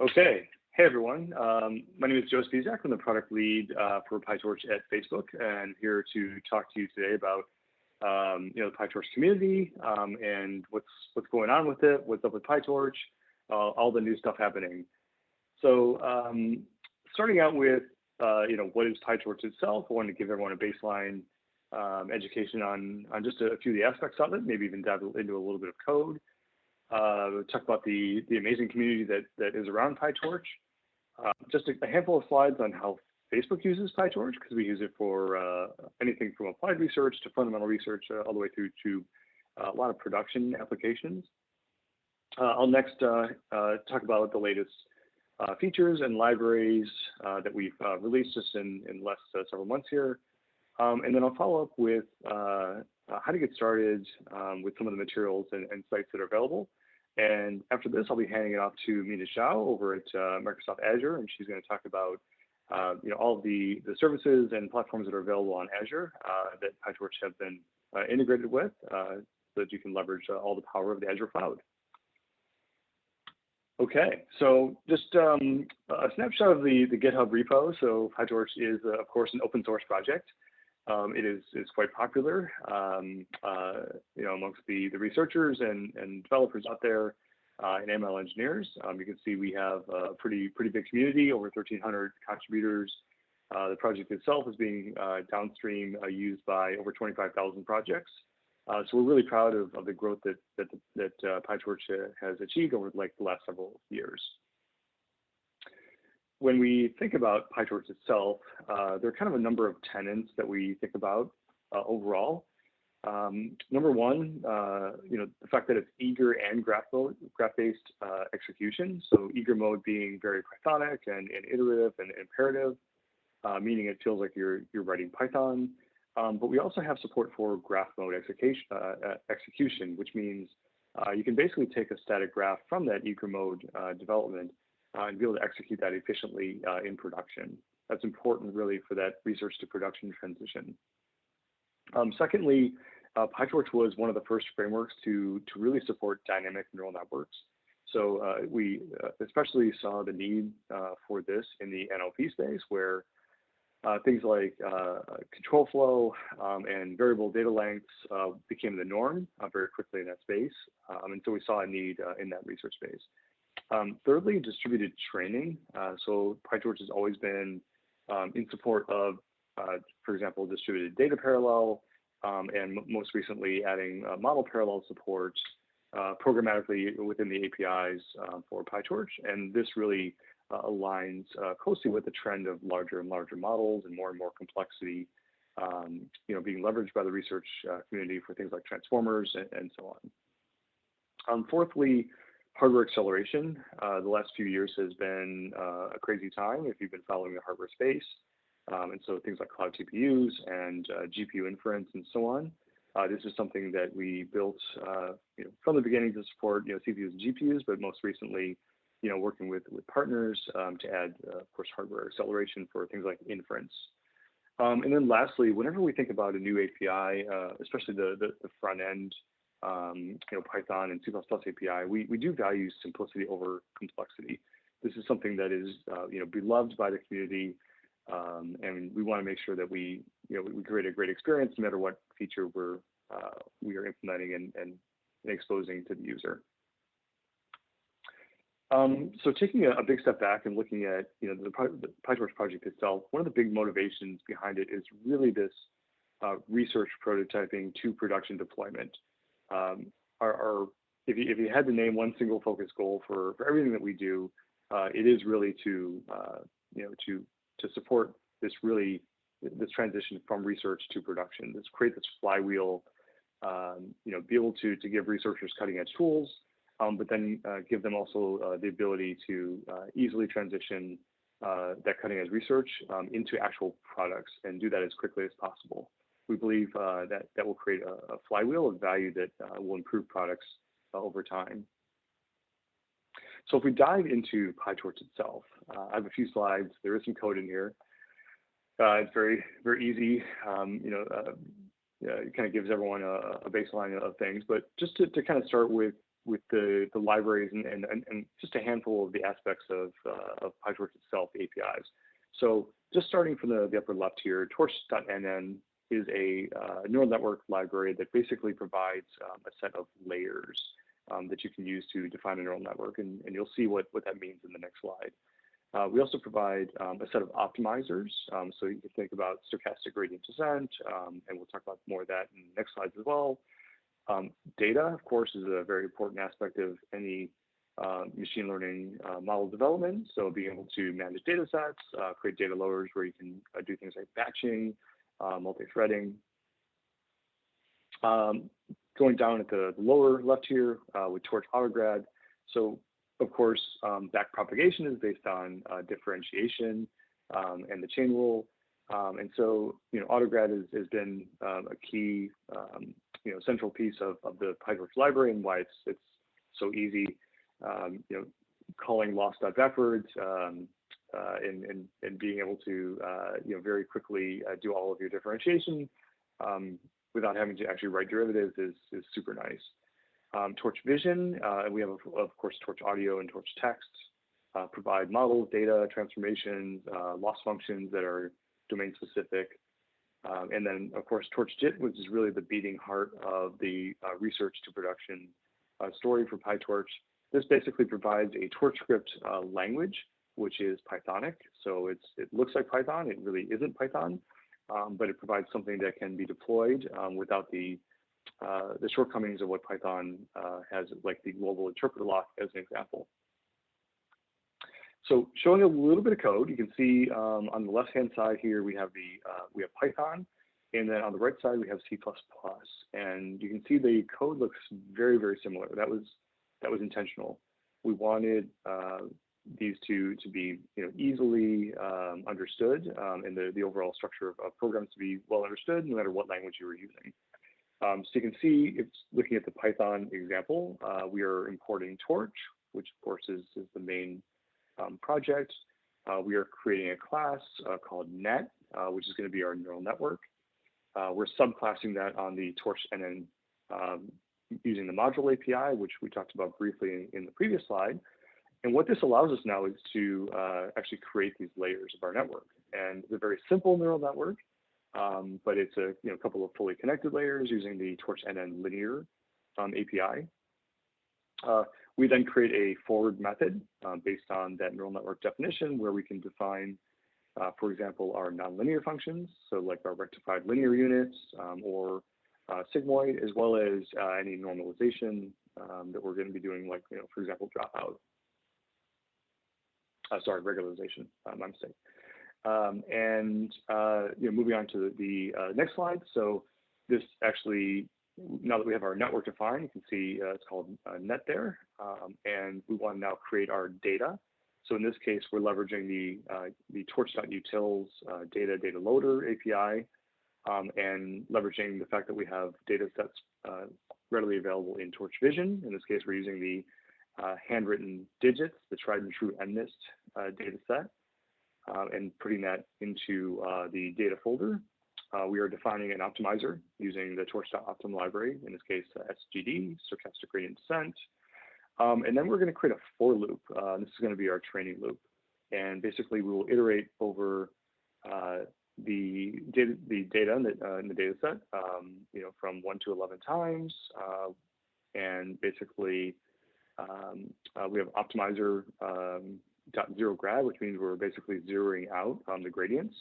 Okay. Hey, everyone. My name is Joe Spisak. I'm the product lead for PyTorch at Facebook, and here to talk to you today about the PyTorch community and what's going on with it, what's up with PyTorch, all the new stuff happening. So starting out with what is PyTorch itself, I wanted to give everyone a baseline education on just a few of the aspects of it, maybe even dive into a little bit of code. Talk about the amazing community that is around PyTorch. Just a handful of slides on how Facebook uses PyTorch, because we use it for anything from applied research to fundamental research, all the way through to a lot of production applications. I'll next talk about the latest features and libraries that we've released just in the last several months here. And then I'll follow up with how to get started with some of the materials and sites that are available. And after this, I'll be handing it off to Mina Shao over at Microsoft Azure, and she's going to talk about all of the services and platforms that are available on Azure that PyTorch have been integrated with, so that you can leverage all the power of the Azure cloud. Okay, so just a snapshot of the GitHub repo. So PyTorch is, of course, an open source project. It is quite popular, amongst the researchers and developers out there and ML engineers. You can see we have a pretty big community, over 1,300 contributors. The project itself is being downstream used by over 25,000 projects. So we're really proud of the growth that PyTorch has achieved over the last several years. When we think about PyTorch itself, there are kind of a number of tenants that we think about overall. Number one, the fact that it's eager and graph-based execution. So eager mode being very Pythonic and iterative and imperative, meaning it feels like you're writing Python. But we also have support for graph mode execution, which means you can basically take a static graph from that eager mode development and be able to execute that efficiently in production. That's important really for that research to production transition. Secondly, PyTorch was one of the first frameworks to really support dynamic neural networks. So we especially saw the need for this in the NLP space, where things like control flow and variable data lengths became the norm very quickly in that space. And so we saw a need in that research space. Thirdly, distributed training. So PyTorch has always been in support of, for example, distributed data parallel, and most recently adding model parallel support programmatically within the APIs for PyTorch. And this really aligns closely with the trend of larger and larger models and more complexity, being leveraged by the research community for things like transformers and so on. Fourthly, hardware acceleration. The last few years has been a crazy time if you've been following the hardware space. And so things like cloud TPUs and GPU inference and so on. This is something that we built from the beginning to support CPUs and GPUs, but most recently, working with partners to add, of course, hardware acceleration for things like inference. And then lastly, whenever we think about a new API, especially the front end, Python and C++ API, we do value simplicity over complexity. This is something that is, beloved by the community, and we want to make sure that we create a great experience no matter what feature we are implementing and exposing to the user. So taking a big step back and looking at the PyTorch project itself, one of the big motivations behind it is really this research prototyping to production deployment. If you had to name one single focus goal for everything that we do, it is really to support this transition from research to production. Let's create this flywheel, be able to give researchers cutting edge tools, but then give them also the ability to easily transition that cutting edge research into actual products and do that as quickly as possible. We believe that will create a flywheel of value that will improve products over time. So if we dive into PyTorch itself, I have a few slides. There is some code in here. It's very, very easy. It kind of gives everyone a baseline of things. But just to kind of start with with the libraries and just a handful of the aspects of PyTorch itself, the APIs. So just starting from the upper left here, torch.nn is a neural network library that basically provides a set of layers that you can use to define a neural network, and you'll see what that means in the next slide. We also provide a set of optimizers, so you can think about stochastic gradient descent, and we'll talk about more of that in the next slides as well. Data, of course, is a very important aspect of any machine learning model development. So being able to manage data sets, create data loaders where you can do things like batching, multi-threading. Going down at the lower left here with Torch Autograd. So of course, backpropagation is based on differentiation and the chain rule. And so, Autograd has been a key, central piece of the PyTorch library, and why it's so easy, calling loss.backwards and being able to, very quickly do all of your differentiation without having to actually write derivatives is super nice. Torch Vision, we have, of course, Torch Audio and Torch Text, provide models, data, transformations, loss functions that are domain specific. And then, of course, Torch JIT, which is really the beating heart of the research to production story for PyTorch. This basically provides a torch script language, which is Pythonic. So it looks like Python. It really isn't Python, but it provides something that can be deployed without the shortcomings of what Python has, like the global interpreter lock as an example. So showing a little bit of code, you can see on the left-hand side here we have Python, and then on the right side we have C++. And you can see the code looks very, very similar. That was intentional. We wanted these two to be easily understood, and the overall structure of programs to be well understood, no matter what language you were using. So you can see, it's looking at the Python example, we are importing Torch, which of course is the main project. We are creating a class called net, which is going to be our neural network. We're subclassing that on the Torch NN using the module API, which we talked about briefly in the previous slide. And what this allows us now is to actually create these layers of our network. And it's a very simple neural network, but it's a couple of fully connected layers using the Torch NN linear API. We then create a forward method based on that neural network definition, where we can define, for example, our nonlinear functions, so like our rectified linear units or sigmoid, as well as any normalization that we're going to be doing, like, for example, dropout. Regularization, my mistake. Moving on to the next slide. So this actually, now that we have our network defined, you can see it's called net there, and we want to now create our data. So in this case, we're leveraging the torch.utils data loader API, and leveraging the fact that we have data sets readily available in Torch Vision. In this case, we're using the handwritten digits, the tried and true MNIST data set, and putting that into the data folder. We are defining an optimizer using the torch.optim library, in this case, SGD, stochastic gradient descent. And then we're going to create a for loop. This is going to be our training loop. And basically, we will iterate over the data in the data set, from 1 to 11 times. And basically, we have optimizer .zero grad, which means we're basically zeroing out the gradients.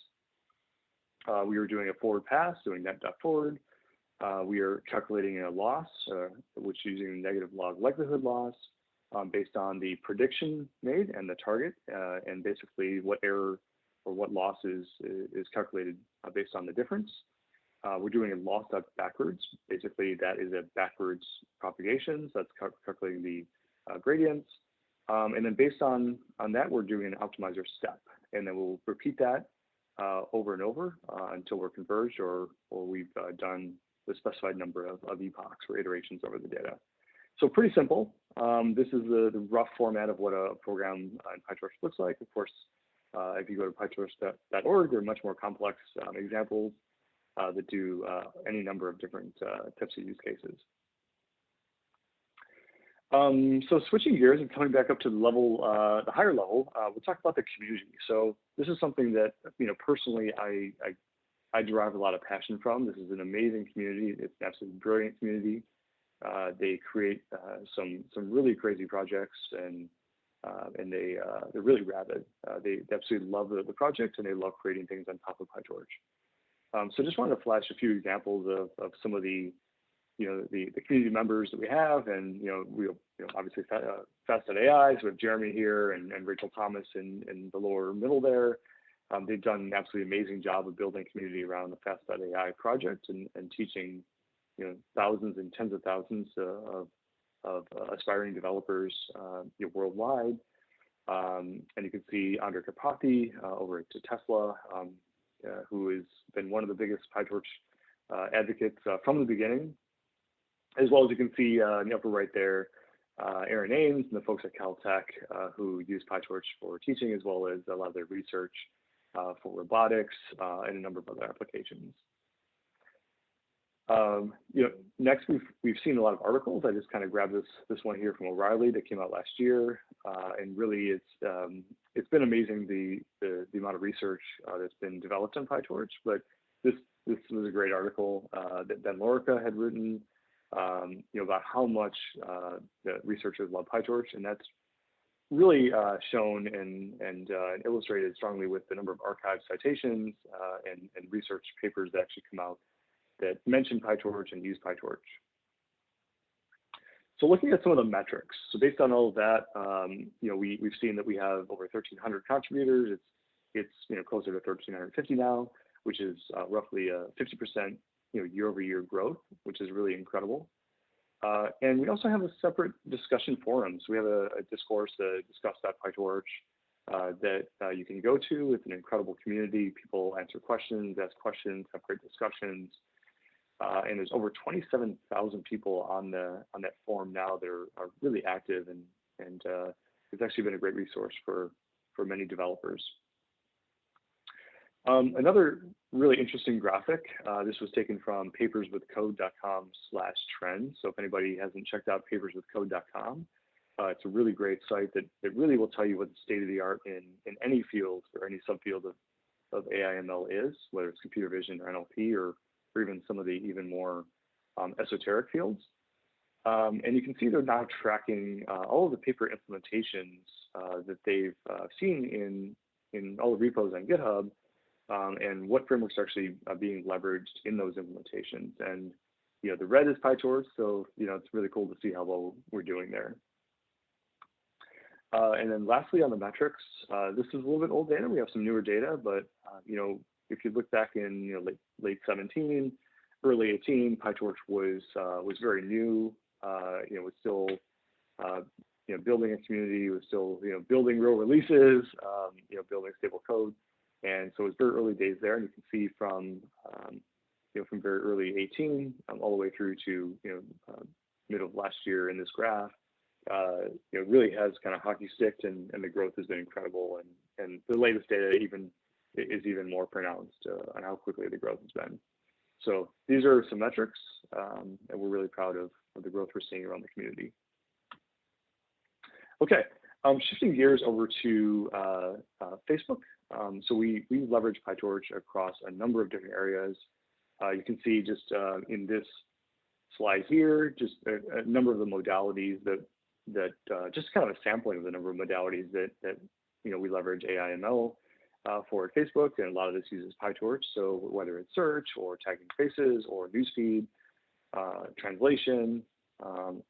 We are doing a forward pass, doing net.forward. We are calculating a loss, which is using negative log likelihood loss based on the prediction made and the target, and basically what error or what loss is calculated based on the difference. We're doing a loss.backwards. Basically, that is a backwards propagation. So that's calculating the gradients. And then based on that, we're doing an optimizer step. And then we'll repeat that over and over until we're converged or we've done the specified number of epochs or iterations over the data. So pretty simple. This is the rough format of what a program in PyTorch looks like. Of course, if you go to pytorch.org, there are much more complex examples that do any number of different types of use cases. So switching gears and coming back up to the level, the higher level, we'll talk about the community. So this is something that, personally, I derive a lot of passion from. This is an amazing community. It's an absolutely brilliant community. They create some really crazy projects, and they're really rabid. They absolutely love the project, and they love creating things on top of PyTorch. So just wanted to flash a few examples of some of the the community members that we have, and we obviously Fast.ai. So we have Jeremy here and Rachel Thomas in the lower middle there. They've done an absolutely amazing job of building community around the Fast.ai project and teaching thousands and tens of thousands of aspiring developers worldwide. And you can see Andre Karpathy over at Tesla, who has been one of the biggest PyTorch advocates from the beginning. As well as you can see in the upper right there, Aaron Ames and the folks at Caltech who use PyTorch for teaching, as well as a lot of their research for robotics and a number of other applications. Next we've seen a lot of articles. I just kind of grabbed this one here from O'Reilly that came out last year, and really it's been amazing the amount of research that's been developed on PyTorch. But this was a great article that Ben Lorica had written. About how much the researchers love PyTorch, and that's really shown and illustrated strongly with the number of archived citations and research papers that actually come out that mention PyTorch and use PyTorch. So looking at some of the metrics, so based on all of that, we've seen that we have over 1,300 contributors. It's closer to 1,350 now, which is roughly a 50% year-over-year growth, which is really incredible. And we also have a separate discussion forum. So we have a discourse to discuss that PyTorch that you can go to. It's an incredible community. People answer questions, ask questions, have great discussions. And there's over 27,000 people on that forum now that are really active, and it's actually been a great resource for many developers. Another really interesting graphic, this was taken from paperswithcode.com/trends. So if anybody hasn't checked out paperswithcode.com, it's a really great site that really will tell you what the state of the art in any field or any subfield of AI/ML is, whether it's computer vision or NLP or even some of the even more esoteric fields. And you can see they're now tracking all of the paper implementations that they've seen in all the repos on GitHub. And what frameworks are actually being leveraged in those implementations. And the red is PyTorch, so it's really cool to see how well we're doing there. And then lastly, on the metrics, this is a little bit old data. We have some newer data, but if you look back in late 17, early 18, PyTorch was very new. Was still building a community. Was still building real releases. Building stable code. And so it was very early days there, and you can see from very early 18 all the way through to mid of last year in this graph, really has kind of hockey sticked, and the growth has been incredible, and the latest data is even more pronounced on how quickly the growth has been. So these are some metrics, and we're really proud of the growth we're seeing around the community. Okay, shifting gears over to Facebook. So we leverage PyTorch across a number of different areas. You can see just in this slide here, just a number of the modalities that just kind of a sampling of the number of modalities that we leverage AI/ML for at Facebook, and a lot of this uses PyTorch. So whether it's search or tagging faces or newsfeed, translation,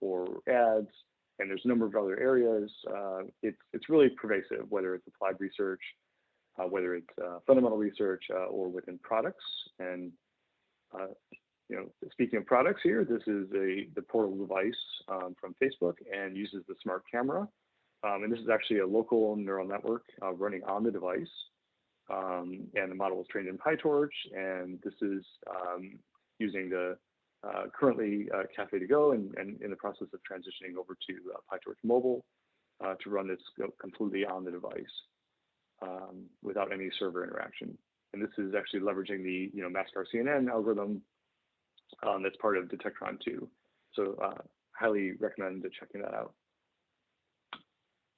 or ads, and there's a number of other areas. It's really pervasive, whether it's applied research, whether it's fundamental research, or within products. And speaking of products here, this is the portal device from Facebook and uses the smart camera. And this is actually a local neural network running on the device. And the model was trained in PyTorch, and this is using the currently Cafe to Go, and in the process of transitioning over to PyTorch Mobile to run this completely on the device without any server interaction. And this is actually leveraging the MaxCar CNN algorithm that's part of Detectron 2. So highly recommend checking that out.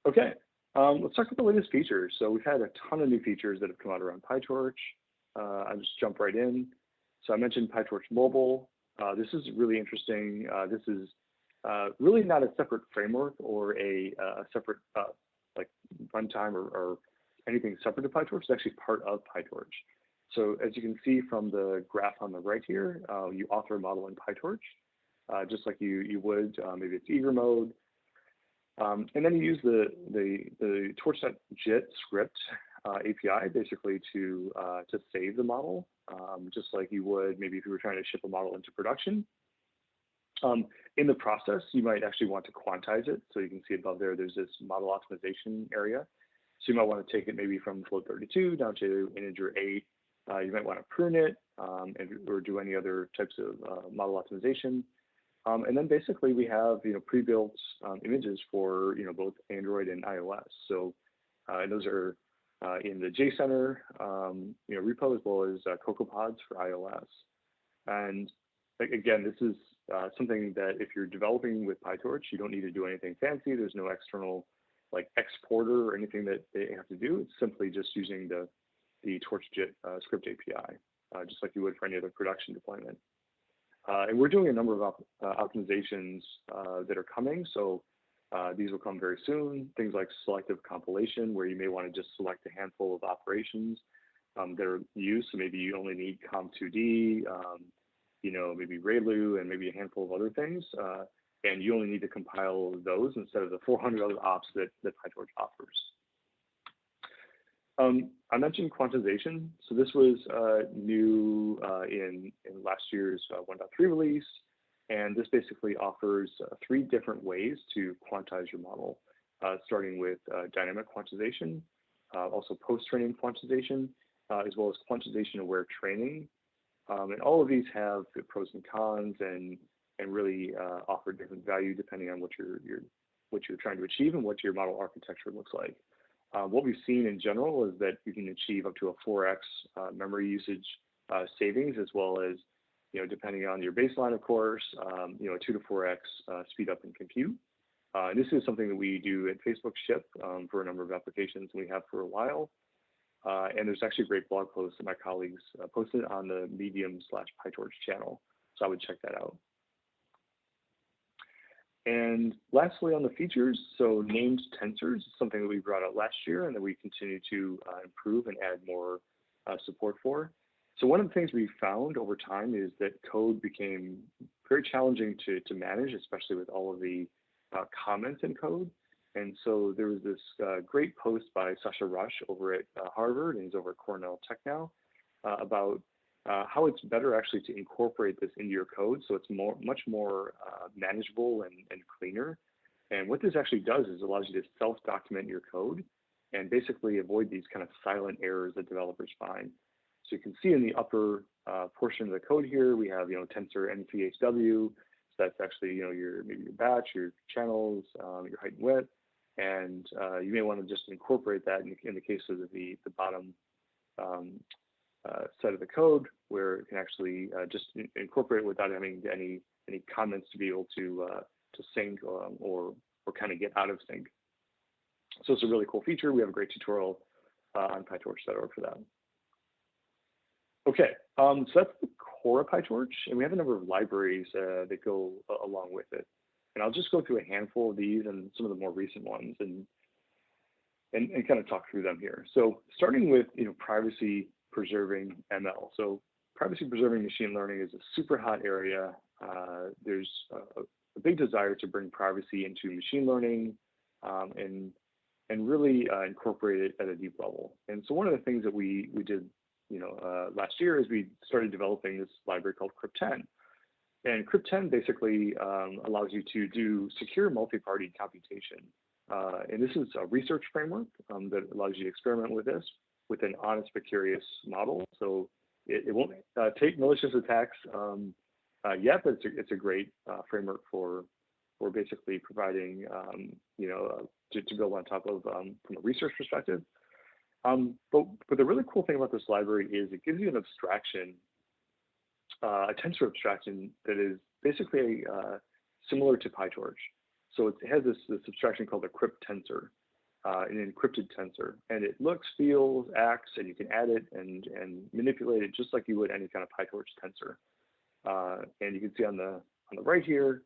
Okay, let's talk about the latest features. So we've had a ton of new features that have come out around PyTorch. I'll just jump right in. So I mentioned PyTorch Mobile. This is really interesting. This is really not a separate framework or a separate like runtime or anything separate to PyTorch. It's actually part of PyTorch. So as you can see from the graph on the right here, you author a model in PyTorch, just like you would, maybe it's eager mode. And then you use the torch.jit script API basically to save the model, just like you would maybe if you were trying to ship a model into production. In the process, you might actually want to quantize it. So you can see above there, there's this model optimization area. So you might want to take it maybe from float 32 down to integer 8. You might want to prune it or do any other types of model optimization. And then basically we have pre-built images for both Android and iOS. So and those are in the JCenter repo as well as CocoaPods for iOS. And again, this is something that if you're developing with PyTorch, you don't need to do anything fancy. There's no external like exporter or anything that they have to do. It's simply just using the TorchJit script API, just like you would for any other production deployment. And we're doing a number of optimizations that are coming. So these will come very soon. Things like selective compilation, where you may want to just select a handful of operations that are used. So maybe you only need com2d, maybe ReLU, and maybe a handful of other things. And you only need to compile those instead of the 400 other ops that PyTorch offers. I mentioned quantization. So this was new in last year's 1.3 release. And this basically offers 3 different ways to quantize your model, starting with dynamic quantization, also post-training quantization, as well as quantization-aware training. And all of these have the pros and cons and really offer different value depending on what you're trying to achieve and what your model architecture looks like. What we've seen in general is that you can achieve up to a 4x memory usage savings, as well as, depending on your baseline, of course, a 2 to 4x speed up in compute. And this is something that we do at Facebook Ship for a number of applications, and we have for a while. And there's actually a great blog post that my colleagues posted on the Medium/PyTorch channel, so I would check that out. And lastly, on the features, so named tensors is something that we brought out last year and that we continue to improve and add more support for. So one of the things we found over time is that code became very challenging to manage, especially with all of the comments in code. And so there was this great post by Sasha Rush over at Harvard, and he's over at Cornell Tech now, about how it's better actually to incorporate this into your code so it's much more manageable and cleaner. And what this actually does is allows you to self-document your code and basically avoid these kind of silent errors that developers find. So you can see in the upper portion of the code here, we have tensor NCHW. So that's actually maybe your batch, your channels, your height and width, and you may want to just incorporate that in the case of the bottom set of the code, where it can actually just incorporate it without having any comments to be able to sync or kind of get out of sync. So it's a really cool feature. We have a great tutorial on PyTorch.org for that. Okay, so that's the core of PyTorch, and we have a number of libraries that go along with it. And I'll just go through a handful of these and some of the more recent ones and kind of talk through them here. So starting with privacy preserving ML. So privacy preserving machine learning is a super hot area. There's a big desire to bring privacy into machine learning and really incorporate it at a deep level. And so one of the things that we did last year is we started developing this library called Krypton. And Krypton basically allows you to do secure multi-party computation. And this is a research framework that allows you to experiment with this with an honest but curious model. So it won't take malicious attacks yet, but it's a great framework for basically providing, to build on top of from a research perspective. But the really cool thing about this library is it gives you an abstraction, a tensor abstraction that is basically similar to PyTorch. So it has this abstraction called a Krypton, an encrypted tensor, and it looks, feels, acts, and you can add it and manipulate it just like you would any kind of PyTorch tensor. And you can see on the right here,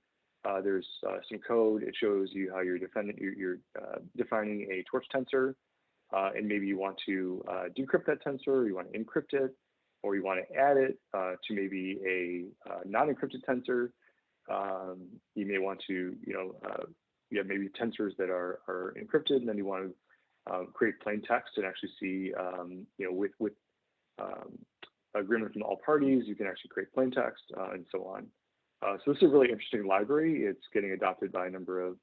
there's some code. It shows you how you're defining a torch tensor, and maybe you want to decrypt that tensor, or you want to encrypt it, or you want to add it to maybe a non-encrypted tensor. You may want to, you have maybe tensors that are encrypted, and then you want to create plain text and actually see, with agreement from all parties, you can actually create plain text and so on. So this is a really interesting library. It's getting adopted by a number of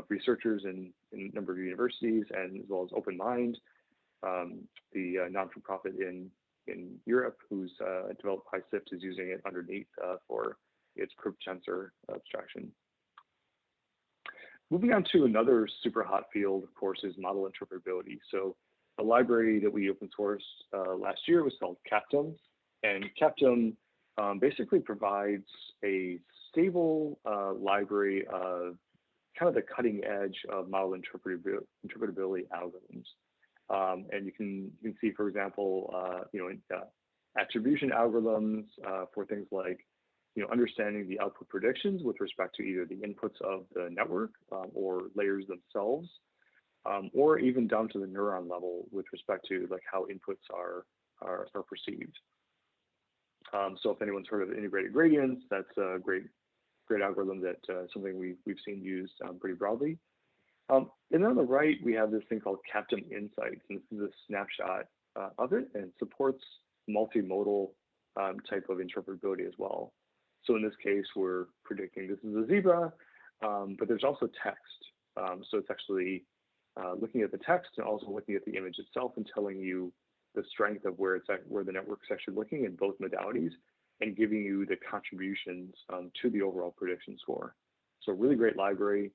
researchers in a number of universities, and as well as OpenMind, the non-for-profit in Europe who's developed PySift is using it underneath for its Krypton abstraction. Moving on to another super hot field, of course, is model interpretability. So a library that we open sourced last year was called Krypton, and Krypton basically provides a stable library of kind of the cutting edge of model interpretability algorithms. And you can see, for example, attribution algorithms for things like understanding the output predictions with respect to either the inputs of the network or layers themselves, or even down to the neuron level with respect to like how inputs are perceived. So if anyone's heard of integrated gradients, that's a great algorithm that something we've seen used pretty broadly. And then on the right, we have this thing called Krypton Insights, and this is a snapshot of it, and supports multimodal type of interpretability as well. So in this case, we're predicting this is a zebra, but there's also text. So it's actually looking at the text and also looking at the image itself and telling you the strength of where the network's actually looking in both modalities, and giving you the contributions to the overall prediction score. So really great library.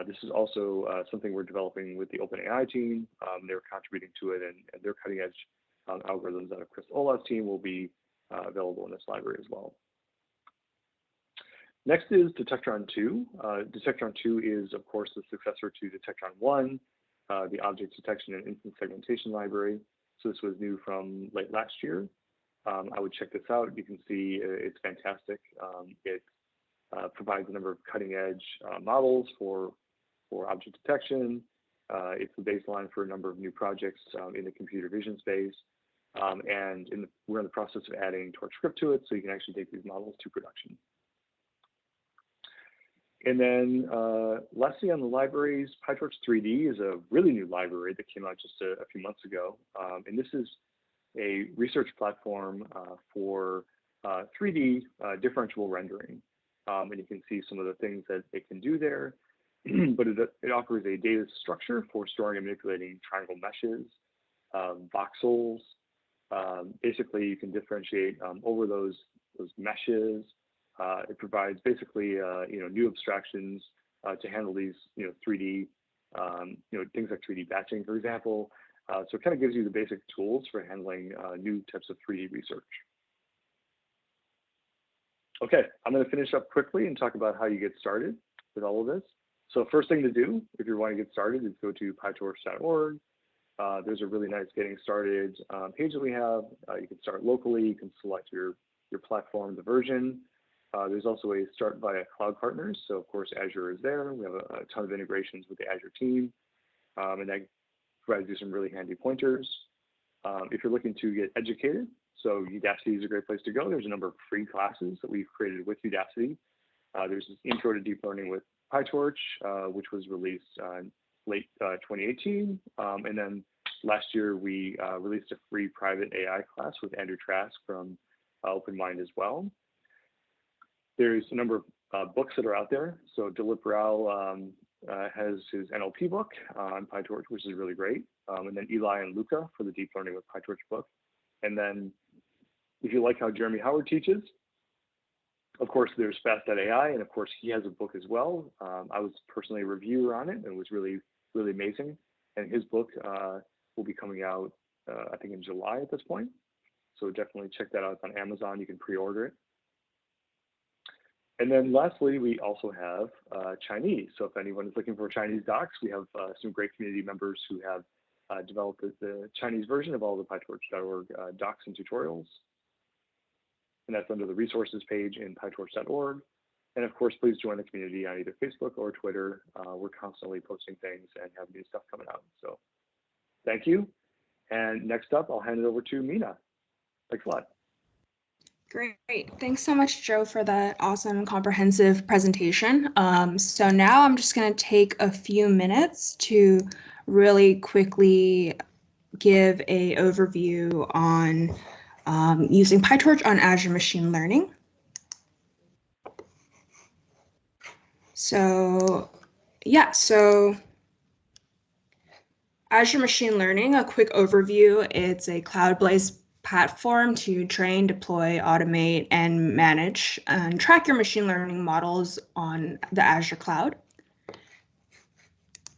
This is also something we're developing with the OpenAI team. They're contributing to it, and their cutting edge algorithms out of Chris Ola's team will be available in this library as well. Next is Detectron 2. Detectron 2 is, of course, the successor to Detectron 1, the object detection and instance segmentation library. So this was new from late last year. I would check this out. You can see it's fantastic. It provides a number of cutting edge models for object detection. It's the baseline for a number of new projects in the computer vision space. And we're in the process of adding Torch script to it, so you can actually take these models to production. And then lastly on the libraries, PyTorch 3D is a really new library that came out just a few months ago. And this is a research platform for 3D differentiable rendering. And you can see some of the things that it can do there. But it offers a data structure for storing and manipulating triangle meshes, voxels. Basically, you can differentiate over those meshes. It provides basically new abstractions to handle these 3D things like 3D batching, for example. So it kind of gives you the basic tools for handling new types of 3D research. Okay, I'm going to finish up quickly and talk about how you get started with all of this. So first thing to do if you want to get started is go to pytorch.org. There's a really nice getting started page that we have. You can start locally. You can select your platform, the version. There's also a start via cloud partners. So of course, Azure is there. We have a ton of integrations with the Azure team, and that provides you some really handy pointers. If you're looking to get educated, so Udacity is a great place to go. There's a number of free classes that we've created with Udacity. There's this Intro to Deep Learning with PyTorch, which was released late 2018. And then last year, we released a free private AI class with Andrew Trask from OpenMind as well. There's a number of books that are out there. So Dilip Rao has his NLP book on PyTorch, which is really great. And then Eli and Luca for the Deep Learning with PyTorch book. And then if you like how Jeremy Howard teaches, of course, there's Fast.ai, and of course, he has a book as well. I was personally a reviewer on it, and it was really, really amazing. And his book will be coming out, I think, in July at this point. So definitely check that out. It's on Amazon. You can pre-order it. And then lastly, we also have Chinese. So if anyone is looking for Chinese docs, we have some great community members who have developed the Chinese version of all the PyTorch.org docs and tutorials. And that's under the resources page in PyTorch.org. And of course, please join the community on either Facebook or Twitter. We're constantly posting things and have new stuff coming out. So thank you. And next up, I'll hand it over to Mina. Thanks a lot. Great. Thanks so much, Joe, for that awesome comprehensive presentation. So now I'm just going to take a few minutes to really quickly give an overview on using PyTorch on Azure Machine Learning. So yeah, so Azure Machine Learning, a quick overview. It's a cloud-based platform to train, deploy, automate, and manage and track your machine learning models on the Azure cloud.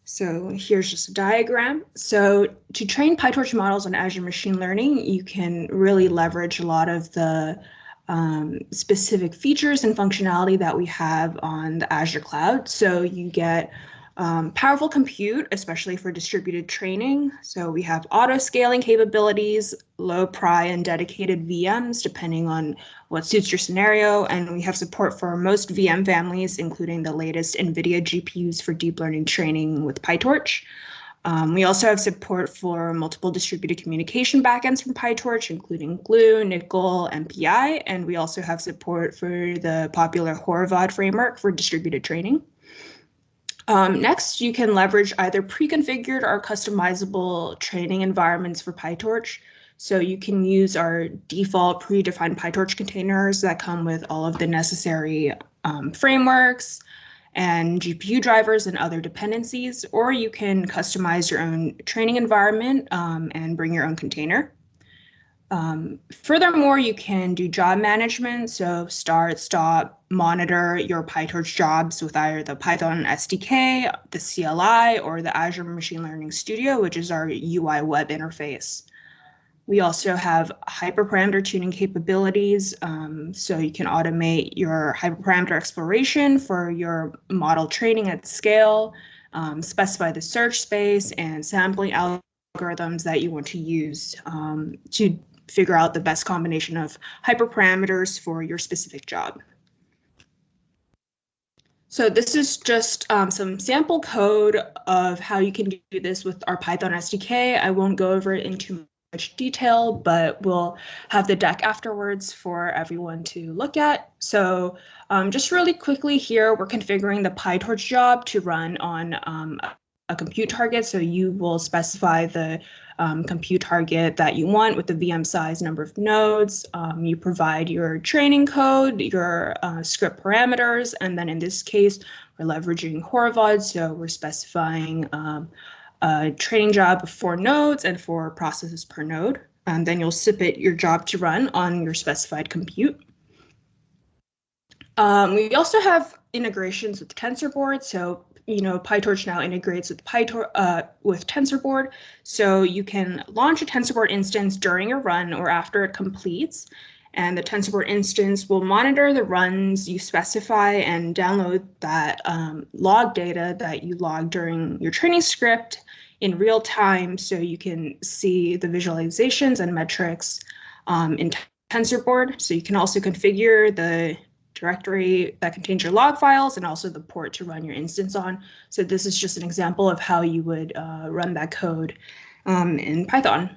So here's just a diagram. So to train PyTorch models on Azure Machine Learning, you can really leverage a lot of the specific features and functionality that we have on the Azure cloud. So you get powerful compute, especially for distributed training. So we have auto scaling capabilities, low pri and dedicated VMs, depending on what suits your scenario. And we have support for most VM families, including the latest NVIDIA GPUs for deep learning training with PyTorch. We also have support for multiple distributed communication backends from PyTorch, including Glue, Nickel, MPI. And we also have support for the popular Horovod framework for distributed training. Next, you can leverage either pre-configured or customizable training environments for PyTorch. So you can use our default predefined PyTorch containers that come with all of the necessary frameworks and GPU drivers and other dependencies, or you can customize your own training environment and bring your own container. Furthermore, you can do job management, so start, stop, monitor your PyTorch jobs with either the Python SDK, the CLI, or the Azure Machine Learning Studio, which is our UI web interface. We also have hyperparameter tuning capabilities, so you can automate your hyperparameter exploration for your model training at scale, specify the search space and sampling algorithms that you want to use to figure out the best combination of hyperparameters for your specific job. So this is just some sample code of how you can do this with our Python SDK. I won't go over it in too much detail, but we'll have the deck afterwards for everyone to look at. So just really quickly here, we're configuring the PyTorch job to run on a compute target. So you will specify the compute target that you want with the VM size, number of nodes. You provide your training code, your script parameters, and then in this case, we're leveraging Horovod. So we're specifying a training job of 4 nodes and 4 processes per node. And then you'll submit your job to run on your specified compute. We also have integrations with TensorBoard. So PyTorch now integrates with TensorBoard, so you can launch a TensorBoard instance during a run or after it completes, and the TensorBoard instance will monitor the runs you specify and download that log data that you log during your training script in real time, so you can see the visualizations and metrics in TensorBoard. So you can also configure the directory that contains your log files and also the port to run your instance on. So this is just an example of how you would run that code in Python.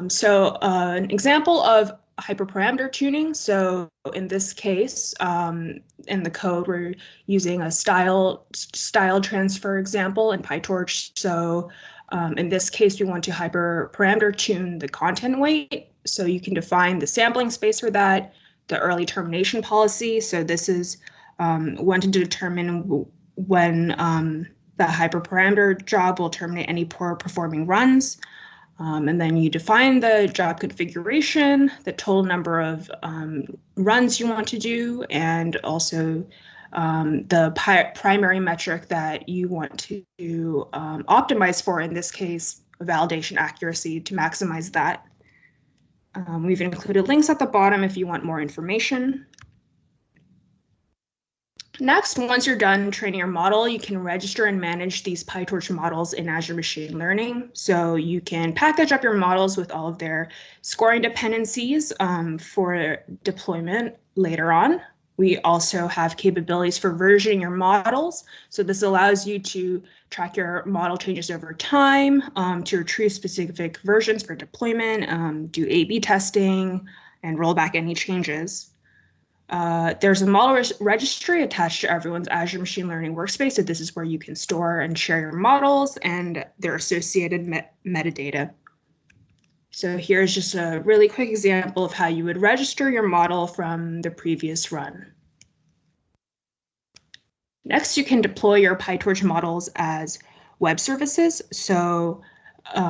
So an example of hyperparameter tuning. So in this case, in the code, we're using a style transfer example in PyTorch. So in this case, we want to hyperparameter tune the content weight. So you can define the sampling space for that, the early termination policy. So this is when to determine when the hyperparameter job will terminate any poor performing runs. And then you define the job configuration, the total number of runs you want to do, and also the primary metric that you want to optimize for, in this case, validation accuracy, to maximize that. We've included links at the bottom if you want more information. Next, once you're done training your model, you can register and manage these PyTorch models in Azure Machine Learning. So you can package up your models with all of their scoring dependencies for deployment later on. We also have capabilities for versioning your models. So this allows you to track your model changes over time, to retrieve specific versions for deployment, do A/B testing, and roll back any changes. There's a model registry attached to everyone's Azure Machine Learning workspace. So this is where you can store and share your models and their associated metadata. So here's just a really quick example of how you would register your model from the previous run. Next, you can deploy your PyTorch models as web services. So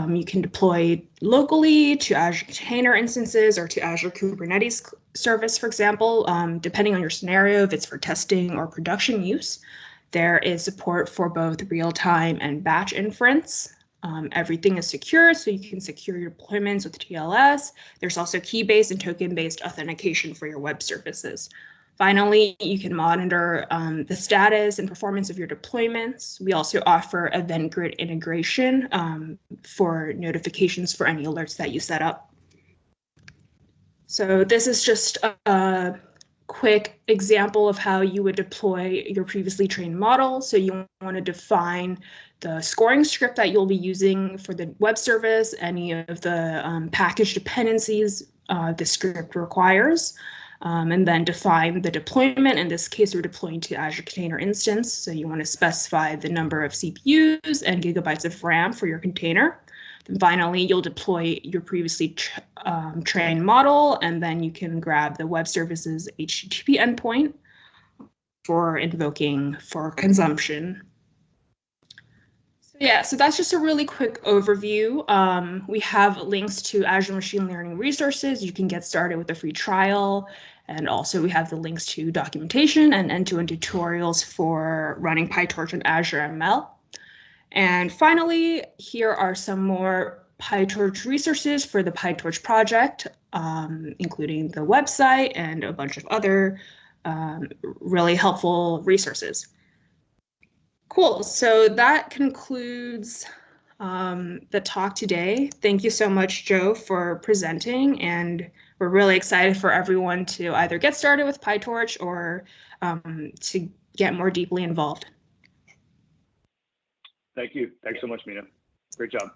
you can deploy locally to Azure container instances or to Azure Kubernetes service, for example, depending on your scenario, if it's for testing or production use. There is support for both real-time and batch inference. Everything is secure, so you can secure your deployments with TLS. There's also key-based and token-based authentication for your web services. Finally, you can monitor the status and performance of your deployments. We also offer event grid integration for notifications for any alerts that you set up. So this is just a quick example of how you would deploy your previously trained model. So you want to define the scoring script that you'll be using for the web service, any of the package dependencies the script requires. And then define the deployment. In this case, we're deploying to Azure Container Instance. So you want to specify the number of CPUs and gigabytes of RAM for your container. Then finally, you'll deploy your previously trained model, and then you can grab the web services HTTP endpoint for invoking for consumption. Yeah, so that's just a really quick overview. We have links to Azure Machine Learning resources. You can get started with a free trial. And also we have the links to documentation and end-to-end tutorials for running PyTorch and Azure ML. And finally, here are some more PyTorch resources for the PyTorch project, including the website and a bunch of other really helpful resources. Cool, so that concludes the talk today. Thank you so much, Joe, for presenting, and we're really excited for everyone to either get started with PyTorch or to get more deeply involved. Thank you. Thanks so much, Mina. Great job.